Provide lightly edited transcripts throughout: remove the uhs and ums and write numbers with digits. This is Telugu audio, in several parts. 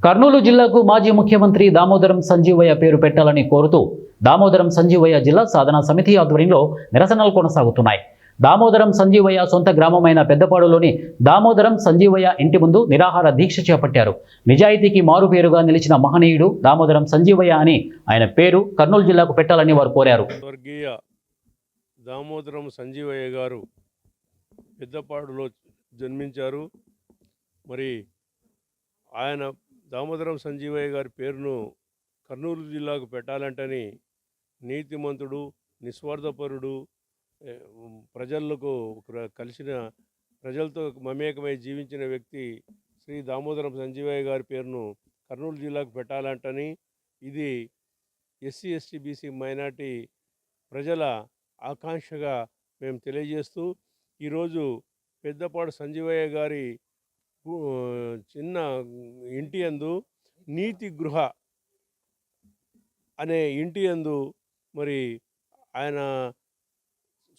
కర్నూలు జిల్లాకు మాజీ ముఖ్యమంత్రి దామోదరం సంజీవయ్య పేరు పెట్టాలని కోరుతూ దామోదరం సంజీవయ్య జిల్లా సాధనా సమితి ఆధ్వర్యంలో నిరసనలు కొనసాగుతున్నాయి. దామోదరం సంజీవయ్య సొంత గ్రామమైన పెద్దపాడులోని దామోదరం సంజీవయ్య ఇంటి ముందు నిరాహార దీక్ష చేపట్టారు. నిజాయితీకి మారుపేరుగా నిలిచిన మహనీయుడు దామోదరం సంజీవయ్య అని ఆయన పేరు కర్నూలు జిల్లాకు పెట్టాలని వారు కోరారు. స్వర్గీయ దామోదరం సంజీవయ్య గారు పెద్దపాడులో జన్మించారు. మరి ఆయన దామోదరం సంజీవయ్య గారి పేరును కర్నూలు జిల్లాకు పెట్టాలంటని నీతిమంతుడు, నిస్వార్థపరుడు, ప్రజలకు కలిసిన ప్రజలతో మమేకమై జీవించిన వ్యక్తి శ్రీ దామోదరం సంజీవయ్య గారి పేరును కర్నూలు జిల్లాకు పెట్టాలంటని ఇది ఎస్సీ ఎస్టీ బీసీ మైనార్టీ ప్రజల ఆకాంక్షగా మేము తెలియజేస్తూ ఈరోజు పెద్దపాడు సంజీవయ్య గారి చిన్న ఇంటి యందు నీతి గృహ అనే ఇంటి యందు మరి ఆయన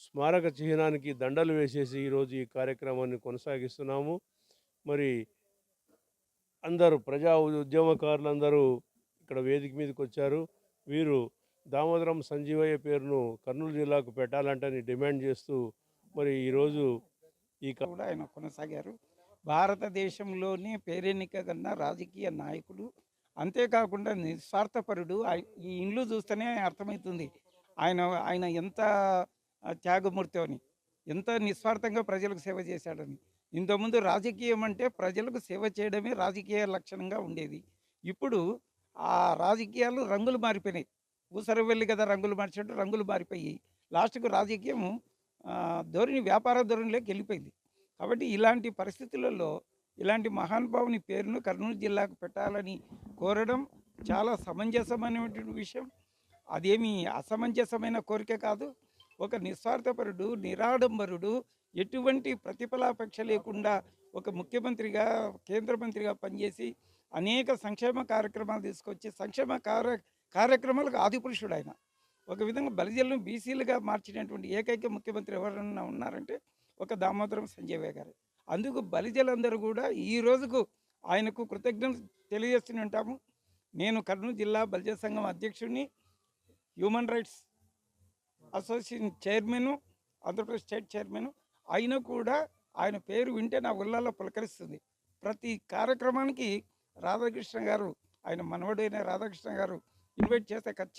స్మారక చిహ్నానికి దండలు వేసేసి ఈరోజు ఈ కార్యక్రమాన్ని కొనసాగిస్తున్నాము. మరి అందరూ ప్రజా ఉద్యమకారులందరూ ఇక్కడ వేదిక మీదకి వచ్చారు. వీరు దామోదరం సంజీవయ్య పేరును కర్నూలు జిల్లాకు పెట్టాలంటని డిమాండ్ చేస్తూ మరి ఈరోజు ఈ కూడా ఆయన కొనసాగారు. భారతదేశంలోనే పేరెన్నిక కన్నా రాజకీయ నాయకుడు, అంతేకాకుండా నిస్వార్థపరుడు. ఈ ఇండ్లు చూస్తేనే అర్థమవుతుంది ఆయన ఆయన ఎంత త్యాగమూర్తి అని, ఎంత నిస్వార్థంగా ప్రజలకు సేవ చేశాడని. ఇంతకుముందు రాజకీయం అంటే ప్రజలకు సేవ చేయడమే రాజకీయ లక్షణంగా ఉండేది. ఇప్పుడు ఆ రాజకీయాలు రంగులు మారిపోయినాయి. ఊసర వెళ్ళి కదా రంగులు మార్చినట్టు రంగులు మారిపోయి లాస్ట్కు రాజకీయం ధోరణి వ్యాపార ధోరణిలోకి వెళ్ళిపోయింది. కాబట్టి ఇలాంటి పరిస్థితులలో ఇలాంటి మహానుభావుని పేరును కర్నూలు జిల్లాకు పెట్టాలని కోరడం చాలా సమంజసమైనటువంటి విషయం. అదేమీ అసమంజసమైన కోరిక కాదు. ఒక నిస్వార్థపరుడు, నిరాడంబరుడు, ఎటువంటి ప్రతిఫలాపేక్ష లేకుండా ఒక ముఖ్యమంత్రిగా, కేంద్ర మంత్రిగా పనిచేసి అనేక సంక్షేమ కార్యక్రమాలు తీసుకొచ్చి సంక్షేమ కార్యక్రమాలకు ఆదిపురుషుడు ఆయన. ఒక విధంగా బలిజలను బీసీలుగా మార్చినటువంటి ఏకైక ముఖ్యమంత్రి ఎవరన్నా ఉన్నారంటే ఒక దామోదరం సంజీవయ్య గారు. అందుకు బలిజలందరూ కూడా ఈ రోజుకు ఆయనకు కృతజ్ఞతలు తెలియజేస్తూనే ఉంటాము. నేను కర్నూలు జిల్లా బలిజ సంఘం అధ్యక్షుడిని, human rights association chairman, Andhra Pradesh state chairman. అయినా కూడా ఆయన పేరు వింటే నా ఉల్లాల్లో పులకరిస్తుంది. ప్రతి కార్యక్రమానికి రాధాకృష్ణ గారు, ఆయన మనవడైన రాధాకృష్ణ గారు ఇన్వైట్ చేస్తే ఖచ్చితంగా